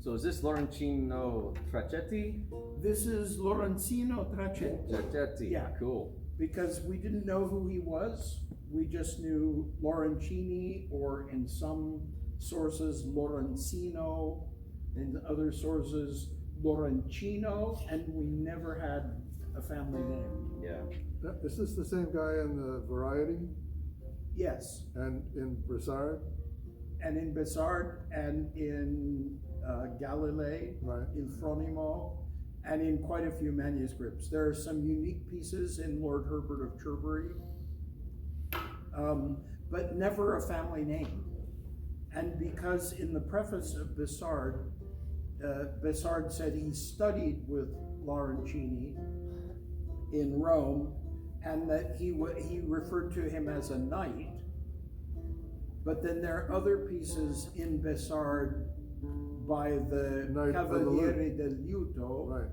So is this Laurencino Trachetti? This is Laurencino Trachetti. Trachetti, Yeah. Cool. Because we didn't know who he was. We just knew Laurencini, or in some sources Laurencino, in other sources Laurencino, and we never had a family name. Yeah. Is this the same guy in the Variety Yes, and in Besard? and in Besard, and in Galilei, Right. in Phronimo, and in quite a few manuscripts. There are some unique pieces in Lord Herbert of Cherbury, but never a family name. And because in the preface of Besard, Besard said he studied with Laurencini in Rome, and that he referred to him as a knight. But then there are other pieces in Besard by the Knight of the Cavaliere del Lute, Right.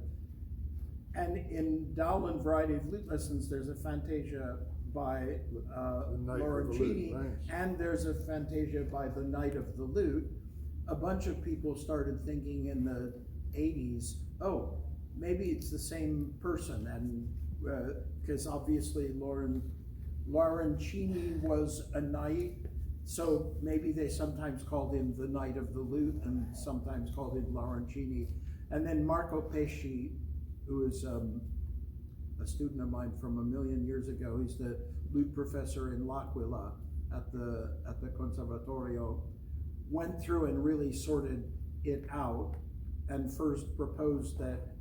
and in Dowland Variety of Lute Lessons, there's a Fantasia by Knight of the Laurencini, Lute, right. and there's a Fantasia by the Knight of the Lute. A bunch of people started thinking in the 80s, oh, maybe it's the same person, and because obviously Laurencini was a knight, so maybe they sometimes called him the Knight of the Lute and sometimes called him Laurencini. And then Marco Pesci, who is a student of mine from a million years ago, he's the lute professor in L'Aquila at the Conservatorio, went through and really sorted it out and first proposed that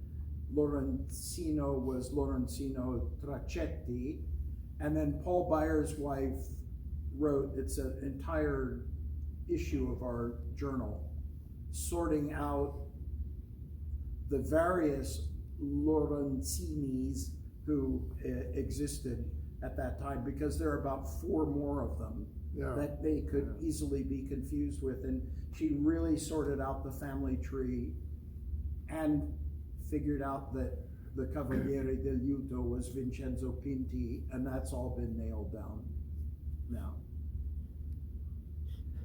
Laurencino was Laurencino Trachetti, and then Paul Byer's wife wrote, it's an entire issue of our journal, sorting out the various Laurencinis who existed at that time, because there are about 4 more of them that they could easily be confused with. And she really sorted out the family tree and figured out that the Cavaliere del Lute was Vincenzo Pinti, and that's all been nailed down now.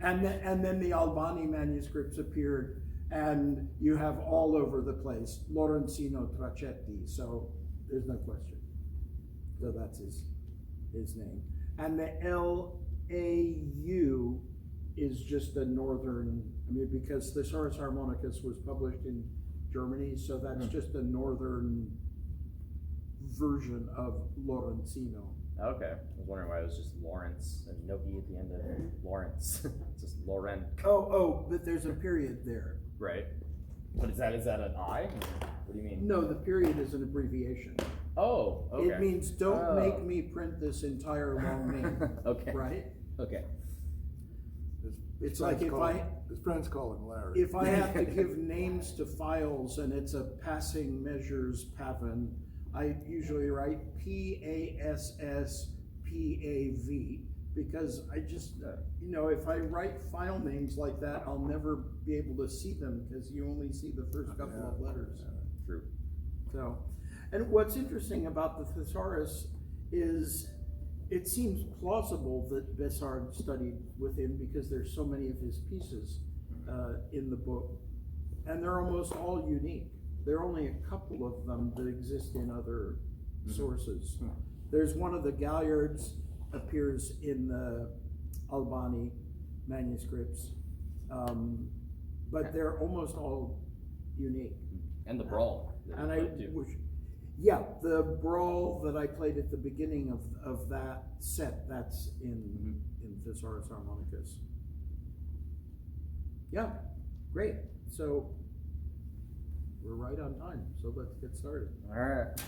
And then the Albani manuscripts appeared, and you have all over the place Laurencino Trachetti, so there's no question. So that's his name. And the LAU is just a northern, because the Thesaurus Harmonicus was published in Germany, so that's just a northern version of Laurencino. Okay. I was wondering why it was just Lawrence and no E at the end of Lawrence. It's just Laurent. Oh, but there's a period there. Right. But is that an I? What do you mean? No, the period is an abbreviation. Oh, okay. It means don't make me print this entire long name. Okay. Right? Okay. It's like his friends call him Larry. if I have to give names to files and it's a passing measures pavan, I usually write PASSPAV, because I just, if I write file names like that, I'll never be able to see them, because you only see the first couple of letters. True. So, and what's interesting about the Thesaurus is it seems plausible that Besard studied with him, because there's so many of his pieces in the book, and they're almost all unique. There are only a couple of them that exist in other sources. There's one of the Galliards appears in the Albani manuscripts, but they're almost all unique. And the brawl. And the brawl that I played at the beginning of that set, that's in Thesaurus Harmonicus. Yeah, great. So we're right on time, so let's get started. All right.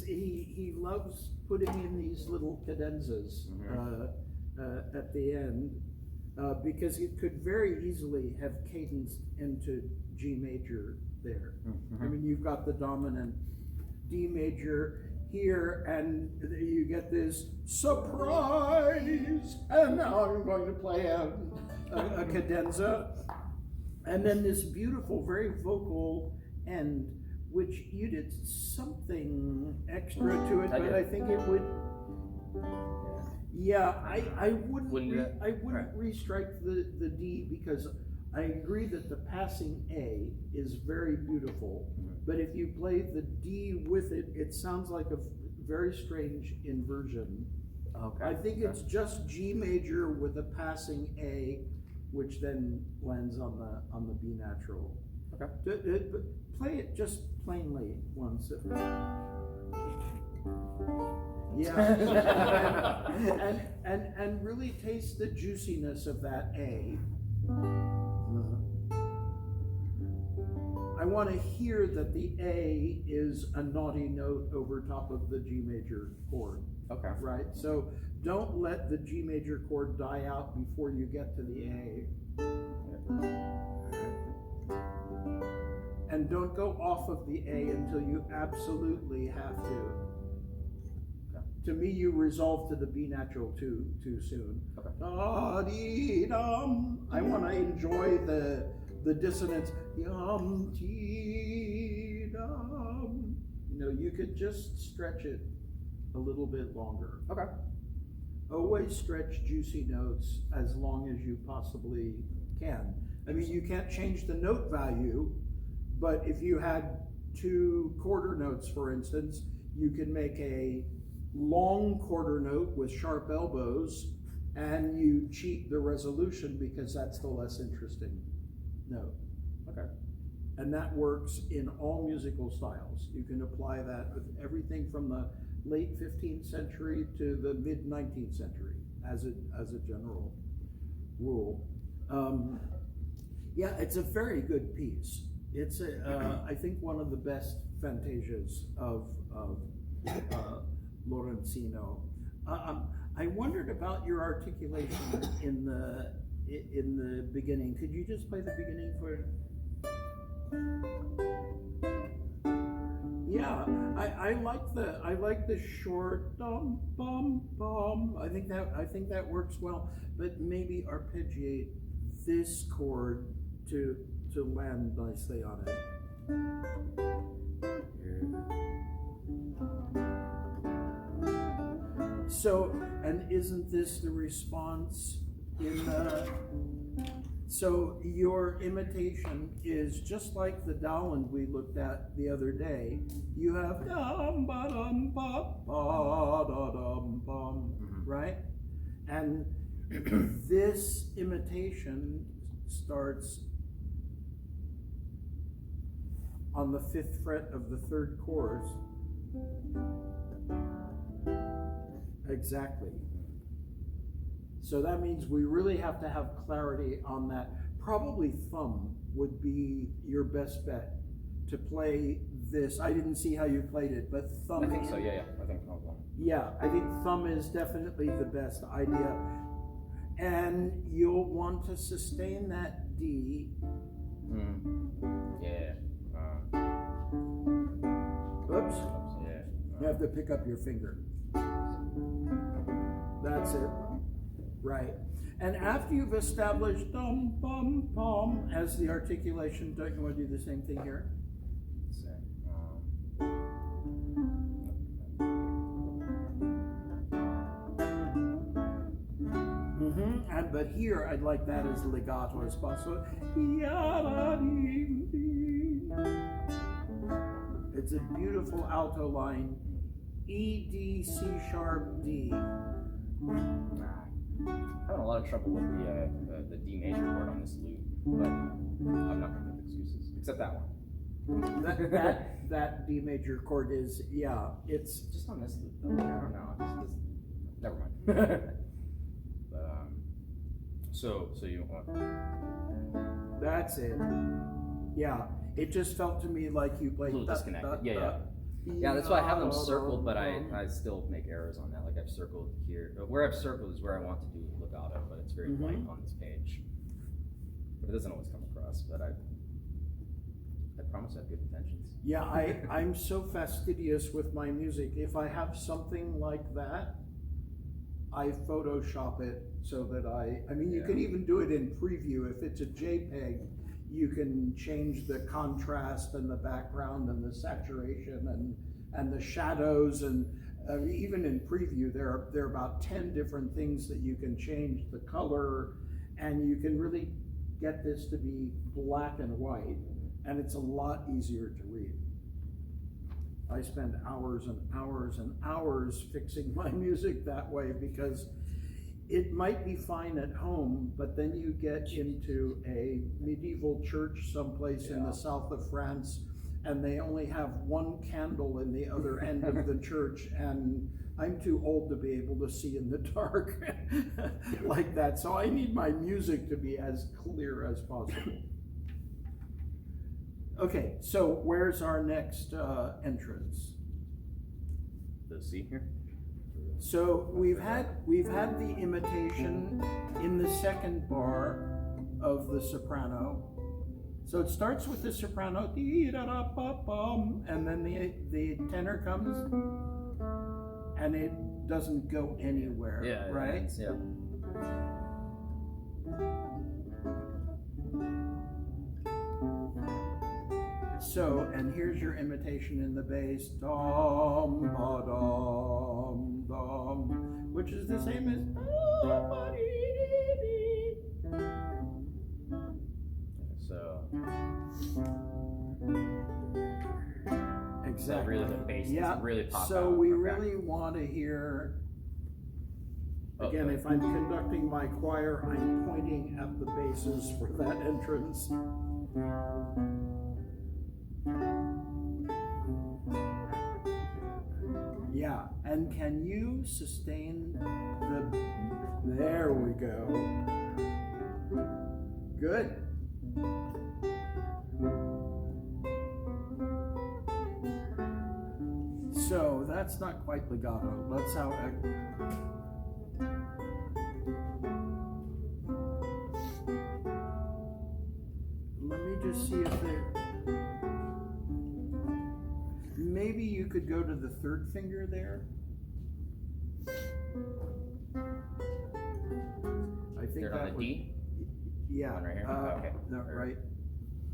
He loves putting in these little cadenzas at the end because it could very easily have cadenced into G major there. I mean, you've got the dominant D major here, and you get this surprise, and now I'm going to play a cadenza, and then this beautiful, very vocal end, which you did something extra to it, but I think it would. Yeah, I wouldn't restrike the D, because I agree that the passing A is very beautiful, but if you play the D with it, it sounds like a very strange inversion. Okay. I think it's just G major with a passing A, which then lands on the B natural. Okay. Play it just plainly once. Yeah. and really taste the juiciness of that A. I want to hear that the A is a naughty note over top of the G major chord. Okay. Right? So don't let the G major chord die out before you get to the A. And don't go off of the A until you absolutely have to. Okay. To me, you resolve to the B natural too soon. Okay. Da-dee-dum. I want to enjoy the dissonance. Yum dee dum. You know, you could just stretch it a little bit longer. Okay. Always stretch juicy notes as long as you possibly can. I mean, you can't change the note value, but if you had 2 quarter notes, for instance, you can make a long quarter note with sharp elbows, and you cheat the resolution because that's the less interesting note. Okay. And that works in all musical styles. You can apply that with everything from the late 15th century to the mid 19th century as a general rule. Yeah, it's a very good piece. It's I think one of the best fantasias of Laurencino. I wondered about your articulation in the beginning. Could you just play the beginning for? Yeah, I like the short dum bum bum. I think that works well. But maybe arpeggiate this chord to land nicely on it. So, and isn't this the response in the? So your imitation is just like the Dowland we looked at the other day. You have dum ba dum ba ba da dum bum, right? And this imitation starts on the 5th fret of the 3rd chorus. Exactly. So that means we really have to have clarity on that. Probably thumb would be your best bet to play this. I didn't see how you played it, but thumb. I think so, yeah. I think thumb. Yeah, I think thumb is definitely the best idea. And you'll want to sustain that D. Yeah. Oops. Yeah. You have to pick up your finger. That's it. Right. And after you've established dum bum bum as the articulation, don't you want to do the same thing here? But here I'd like that as legato as possible. It's a beautiful alto line. E, D, C sharp, D. I'm having a lot of trouble with the D major chord on this lute, but I'm not going to make excuses, except that one. That D major chord is, yeah, it's just on this lute though. I don't know. Never mind. But, so you want? That's it. Yeah, it just felt to me like you played. A little disconnected. Yeah. Yeah, that's why I have them circled, but I still make errors on that. Like I've circled here. Where I've circled is where I want to do legato, but it's very light on this page. But it doesn't always come across, but I promise I have good intentions. Yeah, I'm so fastidious with my music. If I have something like that, I Photoshop it so that I mean, you can even do it in preview. If it's a JPEG, you can change the contrast and the background and the saturation and the shadows, and even in preview, there are about 10 different things that you can change the color, and you can really get this to be black and white, and it's a lot easier to read. I spend hours and hours and hours fixing my music that way because it might be fine at home, but then you get into a medieval church someplace in the south of France, and they only have one candle in the other end of the church, and I'm too old to be able to see in the dark like that. So I need my music to be as clear as possible. Okay, so where's our next entrance? The C here? So we've had the imitation in the second bar of the soprano. So it starts with the soprano, and then the tenor comes, and it doesn't go anywhere, right? Yeah. So, and here's your imitation in the bass, dom, ba, dom, dom, which is the same as So exactly. Really the bass really pop so out. we really want to hear. Again, if I'm conducting my choir, I'm pointing at the basses for that entrance. Yeah, and can you sustain the, there we go. Good. So that's not quite legato. Let's how. Let me just see if there. Maybe you could go to the third finger there. I think that on the D? Yeah. One right here? Okay. No, right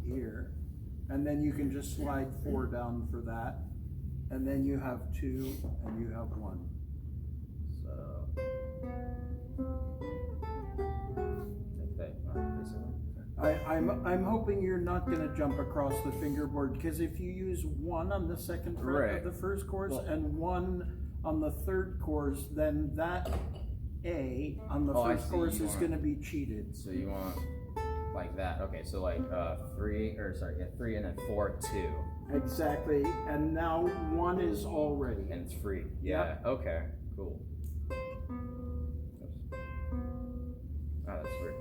here. And then you can just slide 4 down for that. And then you have 2 and you have 1. So I'm hoping you're not going to jump across the fingerboard, because if you use 1 on the second fret of the first chorus and 1 on the third chorus, then that A on the first chorus is going to be cheated. So you want like that? Okay, so like 3 and then 4, 2. Exactly, and now 1 is already. And it's free. Yeah. Yep. Okay. Cool. Oops. Oh, that's weird.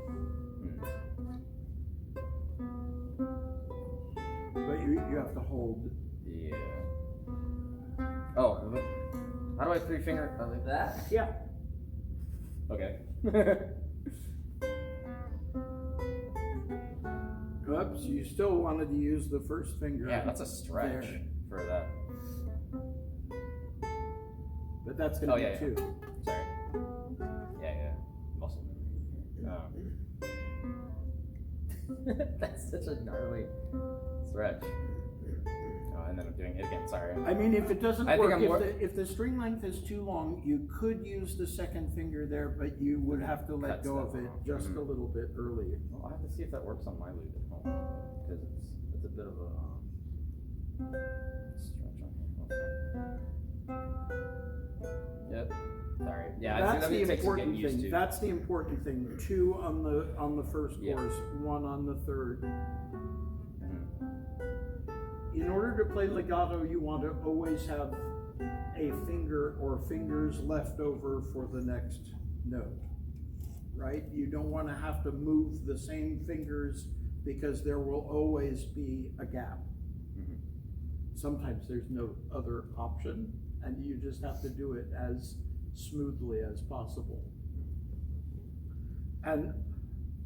But you have to hold. Yeah. Oh, how do I 3 finger like that? Yeah. Okay. Oops, you still wanted to use the first finger. Yeah, that's a stretch for that. But that's going to be 2. Sorry. Yeah. Muscle memory. That's such a gnarly stretch. Oh, and then I'm doing it again. Sorry. I mean, if it doesn't work, if the string length is too long, you could use the second finger there, but you would have to let go of it just a little bit earlier. Well, I have to see if that works on my lute at home, because it's a bit of a stretch on here. Yep. Sorry. Yeah, that's the important thing. That's the important thing. 2 on the first chorus, 1 on the third. In order to play legato, you want to always have a finger or fingers left over for the next note, right? You don't want to have to move the same fingers, because there will always be a gap. sometimes there's no other option, and you just have to do it as smoothly as possible. And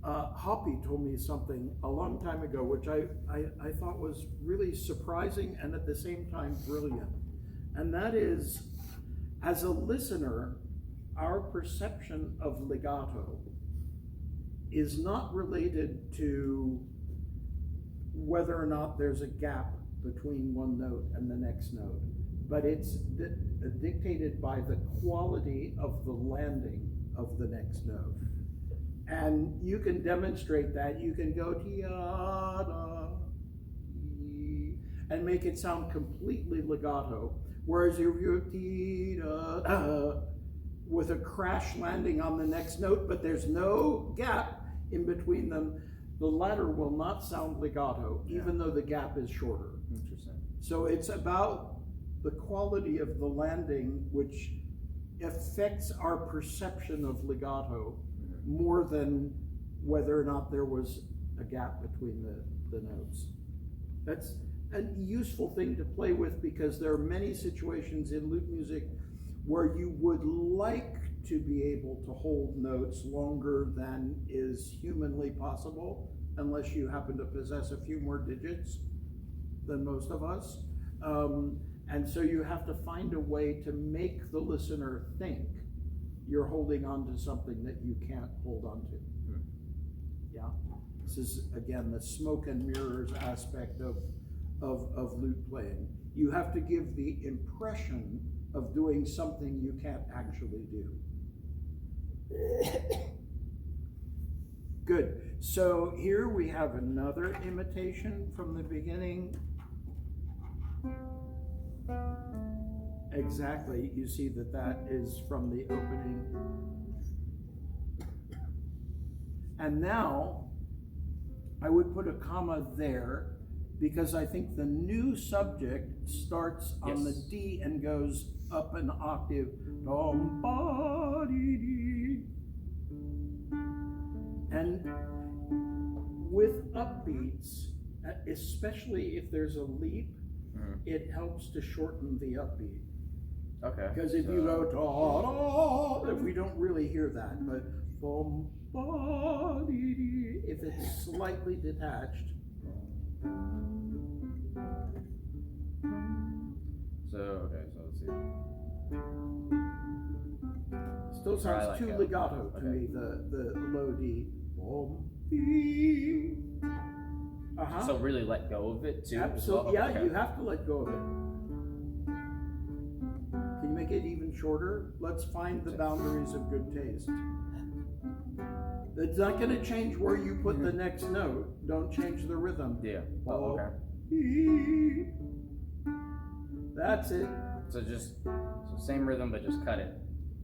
Hoppy told me something a long time ago, which I thought was really surprising and at the same time brilliant. And that is, as a listener, our perception of legato is not related to whether or not there's a gap between one note and the next note, but it's dictated by the quality of the landing of the next note. And you can demonstrate that. You can go ti-da, and make it sound completely legato, whereas you're ti-da, with a crash landing on the next note, but there's no gap in between them, the latter will not sound legato, even though the gap is shorter. Interesting. So it's about the quality of the landing, which affects our perception of legato more than whether or not there was a gap between the notes. That's a useful thing to play with, because there are many situations in lute music where you would like to be able to hold notes longer than is humanly possible, unless you happen to possess a few more digits than most of us. And so you have to find a way to make the listener think you're holding on to something that you can't hold on to. Yeah, this is again the smoke and mirrors aspect of lute playing. You have to give the impression of doing something you can't actually do. Good. So here we have another imitation from the beginning. Exactly, you see that is from the opening. And now, I would put a comma there, because I think the new subject starts on the D and goes up an octave. And with upbeats, especially if there's a leap, it helps to shorten the upbeat. Okay. Because if you go ta-da, we don't really hear that, but bom, ba-dee-dee, if it's slightly detached. So let's see. Still sounds too legato to me, the low D. Bom, dee. So really let go of it too? Absolutely, yeah, you have to let go of it. Can you make it even shorter? Let's find the boundaries of good taste. It's not going to change where you put the next note. Don't change the rhythm. Yeah. Oh, Okay. That's it. So same rhythm, but just cut it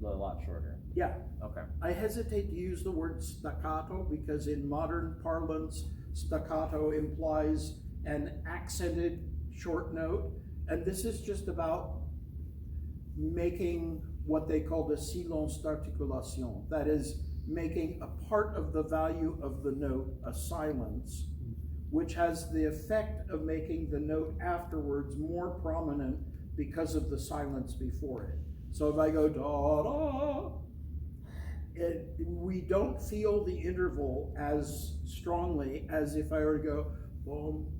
a lot shorter. Yeah. Okay. I hesitate to use the word staccato, because in modern parlance, staccato implies an accented short note, and this is just about making what they call the silence d'articulation. That is, making a part of the value of the note a silence, which has the effect of making the note afterwards more prominent because of the silence before it. So if I go da-da, we don't feel the interval as strongly as if I were to go boom,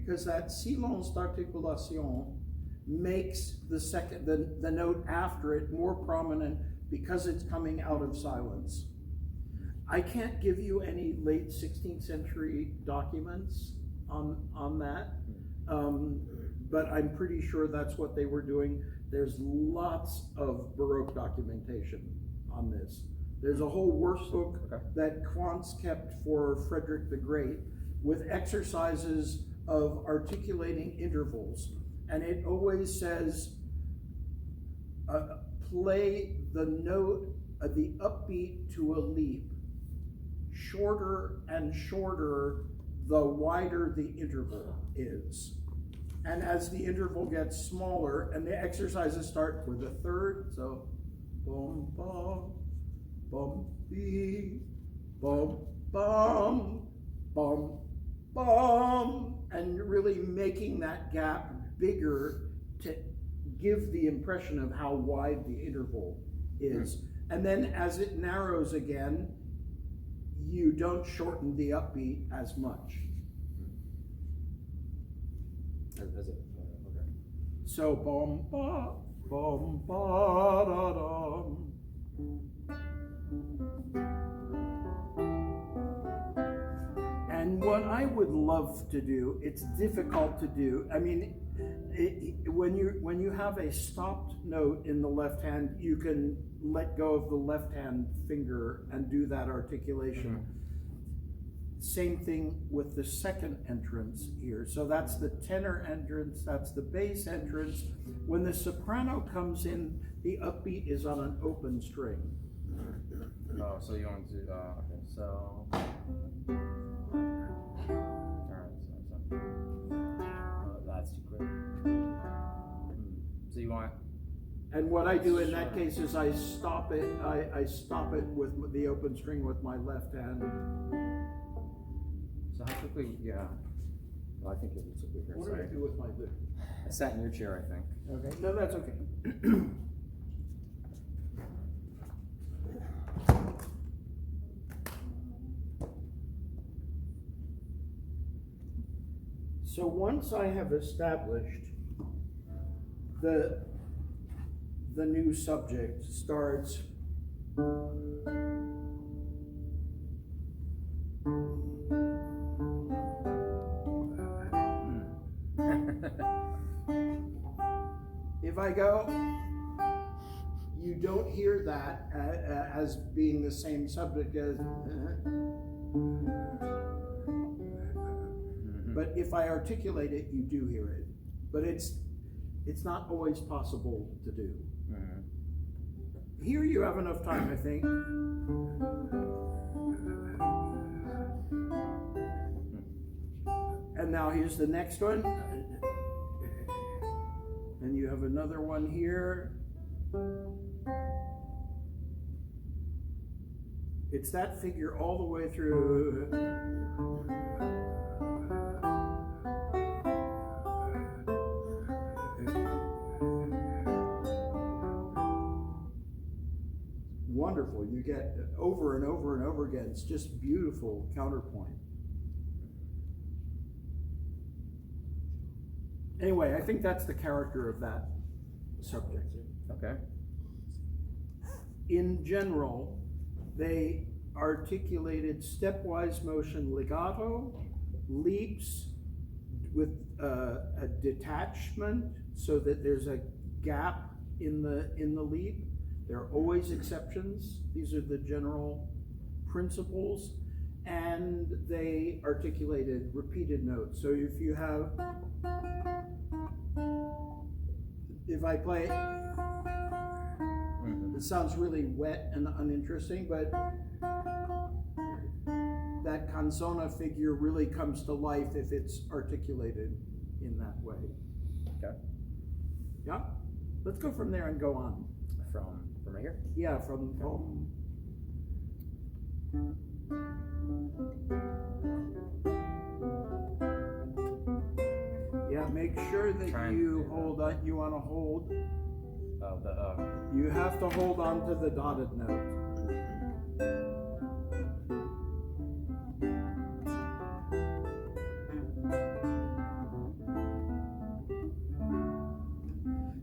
because that silence d'articulation makes the note after it more prominent because it's coming out of silence. I can't give you any late 16th century documents on that, but I'm pretty sure that's what they were doing. There's lots of Baroque documentation on this. There's a whole workbook that Quantz kept for Frederick the Great with exercises of articulating intervals. And it always says, play the note, the upbeat to a leap, shorter and shorter the wider the interval is. And as the interval gets smaller, and the exercises start with a third, so boom, boom, boom, bee, boom, bum, bum, bum, and really making that gap bigger to give the impression of how wide the interval is. And then as it narrows again, you don't shorten the upbeat as much. As it, okay. So bum ba da dum. And what I would love to do, it's difficult to do. I mean, when you have a stopped note in the left hand, you can let go of the left hand finger and do that articulation. Mm-hmm. Same thing with the second entrance here. So that's the tenor entrance, that's the bass entrance. When the soprano comes in, the upbeat is on an open string. Oh, so you want to do, okay, so. That's too quick. So you want. And what I do in that case is I stop it. I stop it with the open string with my left hand. So how quickly? Yeah. Well, I think it was a quicker. What do I do with my lip? I sat in your chair, I think. Okay. No, that's okay. So once I have established the new subject starts if I go, you don't hear that as being the same subject as but if I articulate it, you do hear it. But it's not always possible to do. Mm-hmm. Here you have enough time, I think. And now here's the next one. And you have another one here. It's that figure all the way through. Wonderful. You get over and over and over again. It's just beautiful counterpoint. Anyway, I think that's the character of that subject. Okay. In general, they articulated stepwise motion legato, leaps with a detachment so that there's a gap in the leap. There are always exceptions. These are the general principles. And they articulated repeated notes. So if you have, if I play, it sounds really wet and uninteresting, but that canzona figure really comes to life if it's articulated in that way. Okay. Yeah? Let's go from there and go on. From right here? Yeah, from yeah, make sure that you hold on. You want to hold. You have to hold on to the dotted note.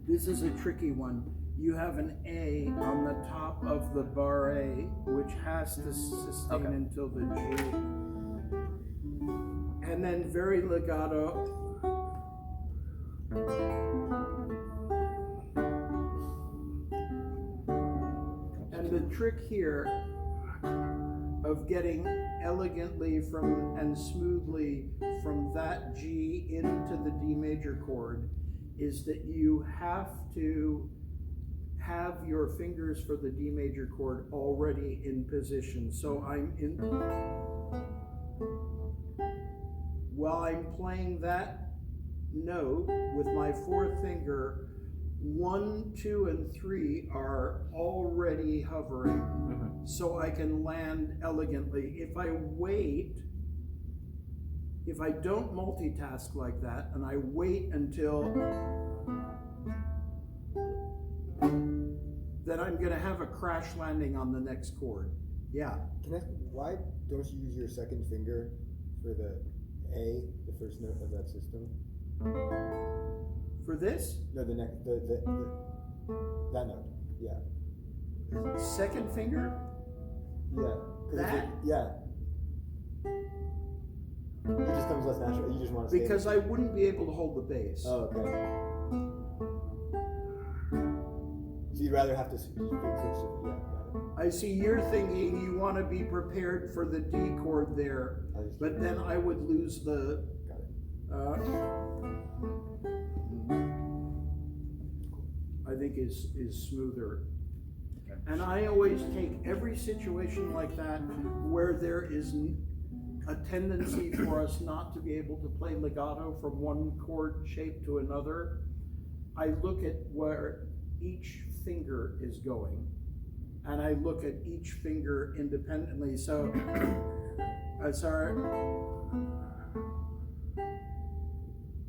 This is a tricky one. You have an A on the top of the bar A, which has to sustain until the G. And then very legato. And the trick here of getting elegantly from and smoothly from that G into the D major chord is that you have to have your fingers for the D major chord already in position. So I'm in, while I'm playing that note with my fourth finger, 1, 2, and 3 are already hovering, so I can land elegantly. If I wait, if I don't multitask like that and I wait until, then I'm gonna have a crash landing on the next chord. Yeah. Can I, why don't you use your second finger for the A, the first note of that system? For this, No, the next, that note, yeah. second finger, Yeah. 'Cause That? yeah. It just comes less natural, you just want to stay. because I wouldn't be able to hold the bass. Oh, okay. So you'd rather have to switch it, yeah, got I see you're thinking you want to be prepared for the D chord there, it. but then I would lose the, Got it. I think is smoother. Okay. And I always take every situation like that where there is a tendency for us not to be able to play legato from one chord shape to another. I look at where each finger is going, and I look at each finger independently. So, sorry.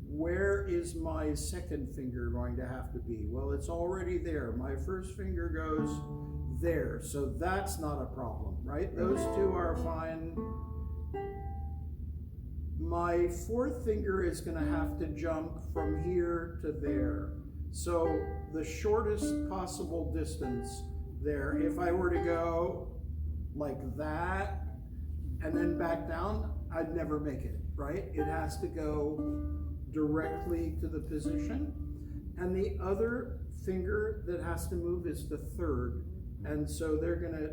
Where is my second finger going to have to be? Well, it's already there. My first finger goes there, so that's not a problem, right? Those two are fine. My fourth finger is going to have to jump from here to there. So the shortest possible distance there, if I were to go like that and then back down, I'd never make it, right? It has to go directly to the position. And the other finger that has to move is the third. And so they're gonna,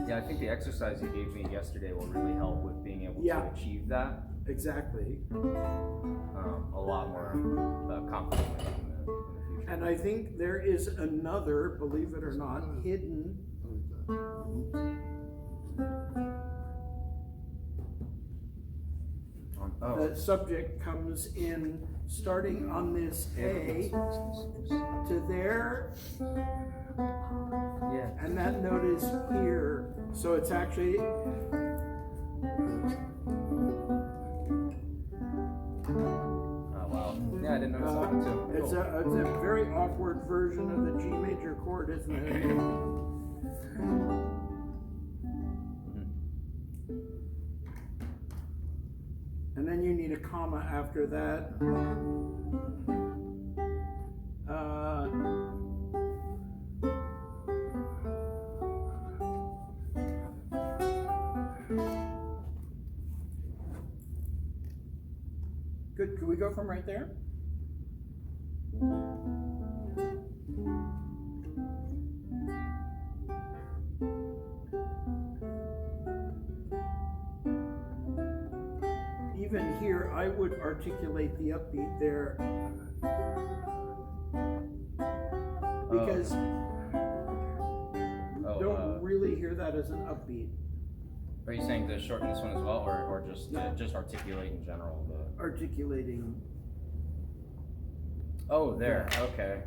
Yeah, I think the exercise you gave me yesterday will really help with being able Yeah. to achieve that exactly. a lot more confidently in the future. And I think there is another, believe it or not, hidden the subject comes in starting on this A to there, Yeah. and that note is here. So it's actually, Oh wow. Yeah, I didn't notice that one too. it's a very awkward version of the G major chord, isn't it? And then you need a comma after that. Good, can we go from right there? Even here, I would articulate the upbeat there. Because you don't really hear that as an upbeat. Are you saying to shorten this one as well, or just just articulate in general? Articulating. Oh, there. Okay.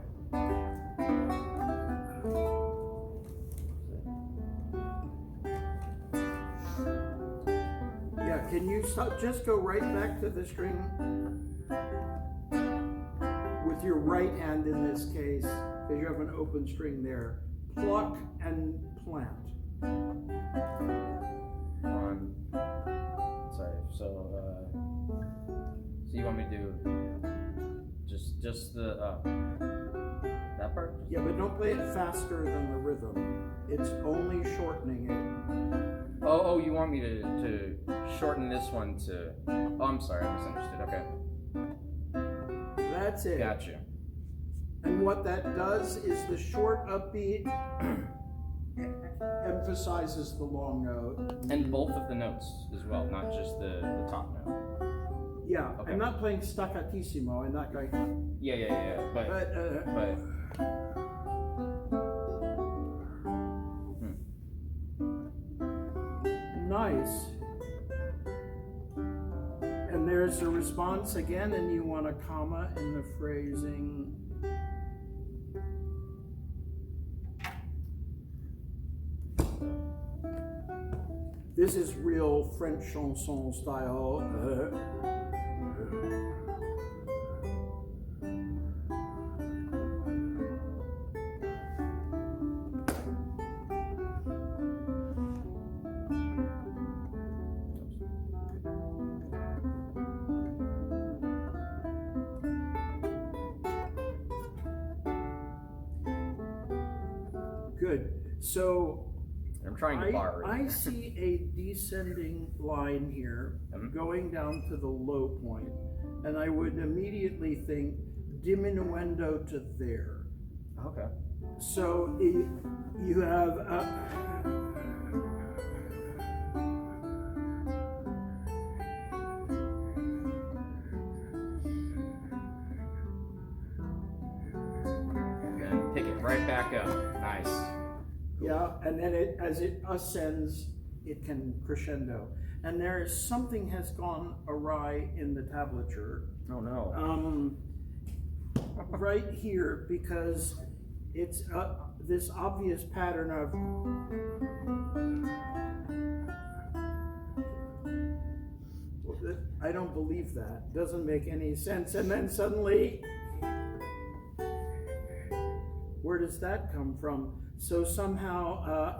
Yeah, can you just go right back to the string with your right hand in this case, because you have an open string there. Pluck and plant. Sorry. So you want me to do just the that part? Yeah, but don't play it faster than the rhythm. It's only shortening it. Oh, you want me to shorten this one to? Oh, I'm sorry, I misunderstood. Okay. That's it. Gotcha. And what that does is the short upbeat emphasizes the long note. And both of the notes as well, not just the top note. Yeah, Okay. I'm not playing staccatissimo. I'm not going. Yeah. But Nice. And there's a response again, and you want a comma in the phrasing. This is real French chanson style. Good. So I'm trying to bar it. I see a descending line here going down to the low point, and I would immediately think diminuendo to there. Okay. So you have And pick it right back up. Nice. yeah, and then as it ascends, it can crescendo. And something has gone awry in the tablature. Oh no. Right here, because it's this obvious pattern of I don't believe that. Doesn't make any sense. And then suddenly, where does that come from? So somehow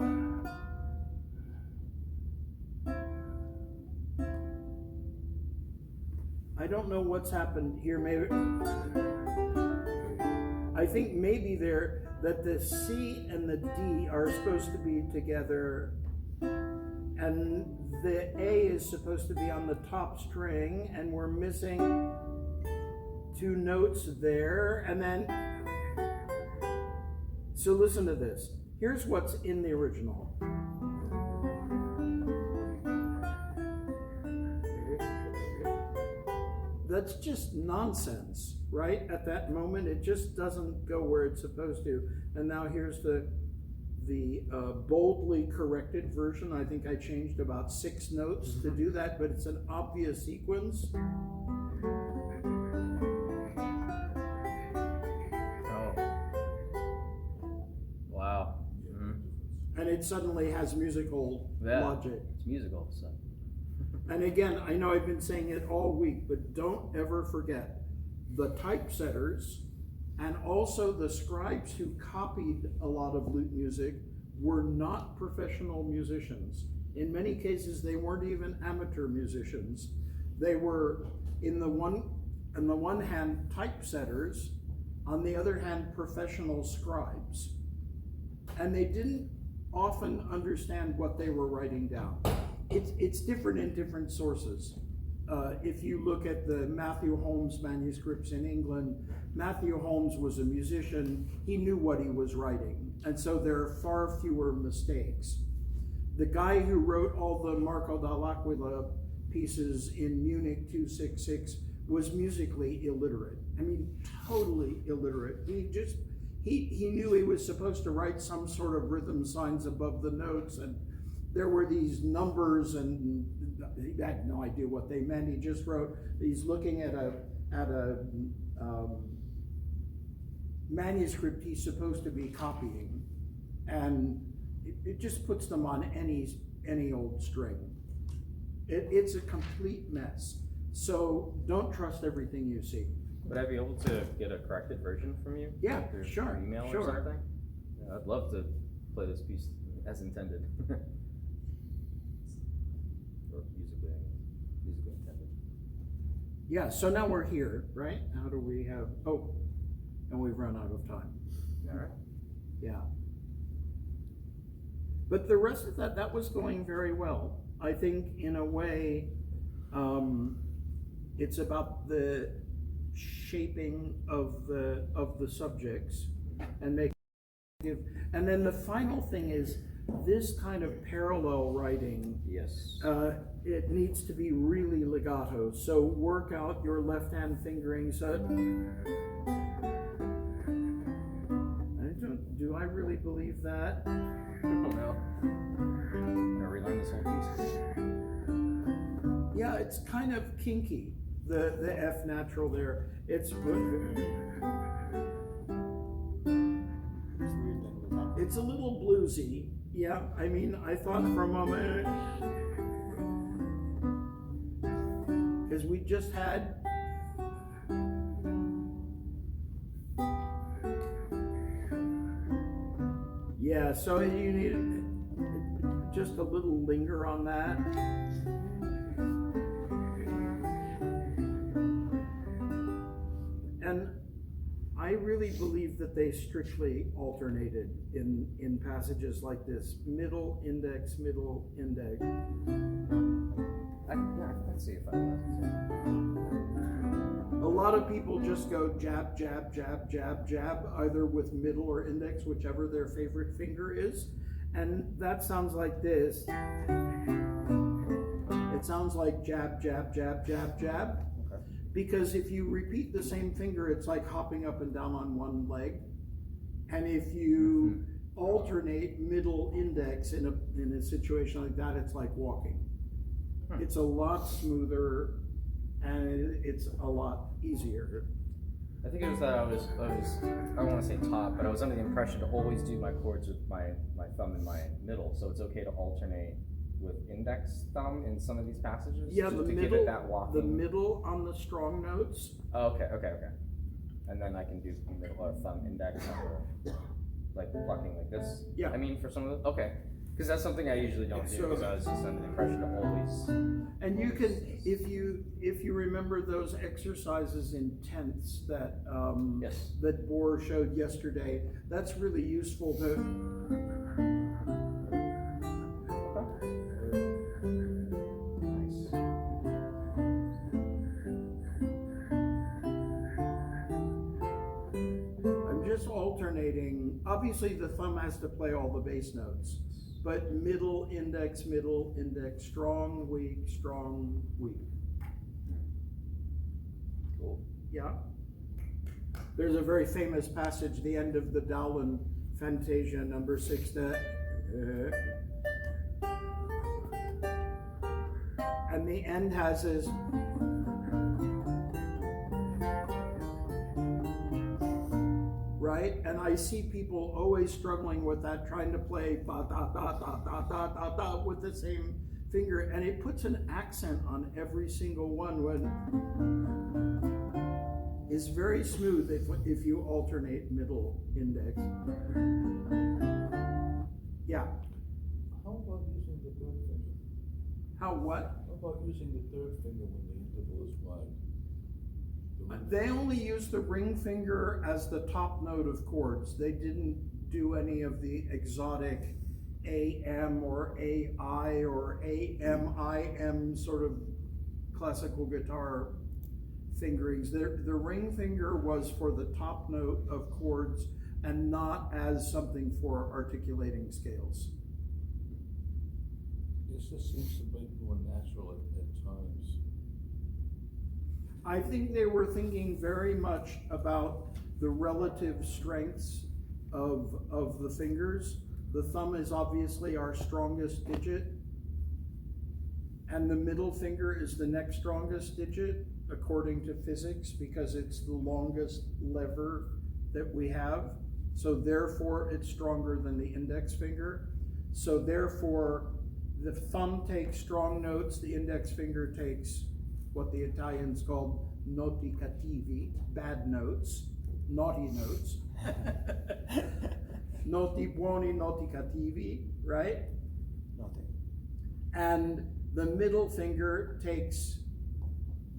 I don't know what's happened here. Maybe I think maybe that the C and the D are supposed to be together, and the A is supposed to be on the top string, and we're missing two notes there, and then so listen to this. Here's what's in the original. That's just nonsense, right? At that moment, it just doesn't go where it's supposed to. And now here's the boldly corrected version. I think I changed about 6 notes to do that, but it's an obvious sequence. Oh. Wow. And it suddenly has musical logic. It's musical, so. And again, I know I've been saying it all week, but don't ever forget the typesetters and also the scribes who copied a lot of lute music were not professional musicians. In many cases, they weren't even amateur musicians. They were, on the one hand, typesetters, on the other hand, professional scribes. And they didn't often understand what they were writing down. It's different in different sources. If you look at the Matthew Holmes manuscripts in England, Matthew Holmes was a musician. He knew what he was writing. And so there are far fewer mistakes. The guy who wrote all the Marco dall'Aquila pieces in Munich 266 was musically illiterate. I mean, totally illiterate. He knew he was supposed to write some sort of rhythm signs above the notes, and there were these numbers, and he had no idea what they meant. He just wrote, he's looking at a manuscript he's supposed to be copying, and it just puts them on any old string. It's a complete mess. So don't trust everything you see. Would I be able to get a corrected version from you? Yeah, Through sure, email sure. or something? Yeah, I'd love to play this piece as intended. Or musically intended. Yeah, so now we're here, right? How do we have, and we've run out of time. All right. Yeah. But the rest of that was going very well. I think in a way, it's about the shaping of the subjects and and then the final thing is this kind of parallel writing. Yes. It needs to be really legato. So work out your left hand fingering. So do I really believe that? I don't know. I'm gonna relearn this whole piece. Yeah, it's kind of kinky. The F natural there. It's a little bluesy. Yeah, I mean, I thought for a moment. because we just had yeah, so you need just a little linger on that. And I really believe that they strictly alternated in passages like this. Middle, index, middle, index. Let's see if I A lot of people just go jab, jab, jab, jab, jab, either with middle or index, whichever their favorite finger is. And that sounds like this. It sounds like jab, jab, jab, jab, jab. Okay. Because if you repeat the same finger, it's like hopping up and down on one leg. And if you alternate middle index in a situation like that, it's like walking. It's a lot smoother and it's a lot easier. I think it was that I don't want to say taught, but I was under the impression to always do my chords with my thumb in my middle, so it's okay to alternate with index thumb in some of these passages? Yeah, to the give middle, it that walking. the middle on the strong notes. Oh, okay. And then I can do middle thumb index like plucking like this. Yeah. I mean, for some of the, okay. Because that's something I usually don't do, because I was just under the impression to always. And you can, if you remember those exercises in tenths that Yes. that Bohr showed yesterday, that's really useful to. Nice. I'm just alternating. Obviously, the thumb has to play all the bass notes. But middle, index, strong, weak, strong, weak. Cool. Yeah. There's a very famous passage, the end of the Dowland Fantasia number 6, that and the end has his right? And I see people always struggling with that, trying to play da da da da da da da da with the same finger, and it puts an accent on every single one when it's very smooth if you alternate middle index. Yeah. How about using the third finger? How what? How about using the third finger when the interval is wide? They only used the ring finger as the top note of chords. They didn't do any of the exotic AM or AI or AMIM sort of classical guitar fingerings. The ring finger was for the top note of chords and not as something for articulating scales. This just seems to make more natural at times. I think they were thinking very much about the relative strengths of the fingers. The thumb is obviously our strongest digit, and the middle finger is the next strongest digit according to physics, because it's the longest lever that we have. So therefore it's stronger than the index finger. So therefore the thumb takes strong notes, the index finger takes what the Italians called noti cattivi, bad notes, naughty notes. Noti buoni, noti cattivi, right? Nothing. And the middle finger takes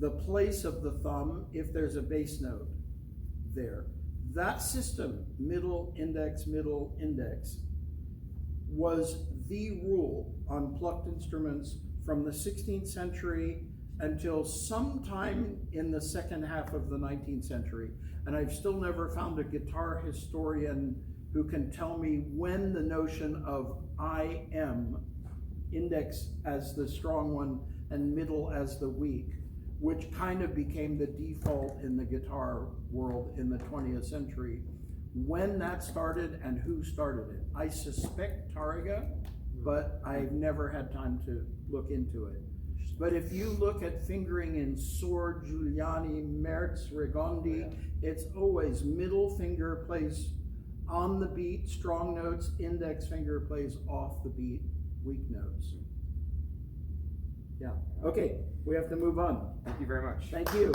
the place of the thumb if there's a bass note there. That system, middle, index, was the rule on plucked instruments from the 16th century until sometime in the second half of the 19th century. And I've still never found a guitar historian who can tell me when the notion of IM, index as the strong one and middle as the weak, which kind of became the default in the guitar world in the 20th century, when that started and who started it. I suspect Tariga, but I've never had time to look into it. But if you look at fingering in Sword, Giuliani, Mertz, Regondi, it's always middle finger plays on the beat, strong notes, index finger plays off the beat, weak notes. Yeah, okay, we have to move on. Thank you very much. Thank you.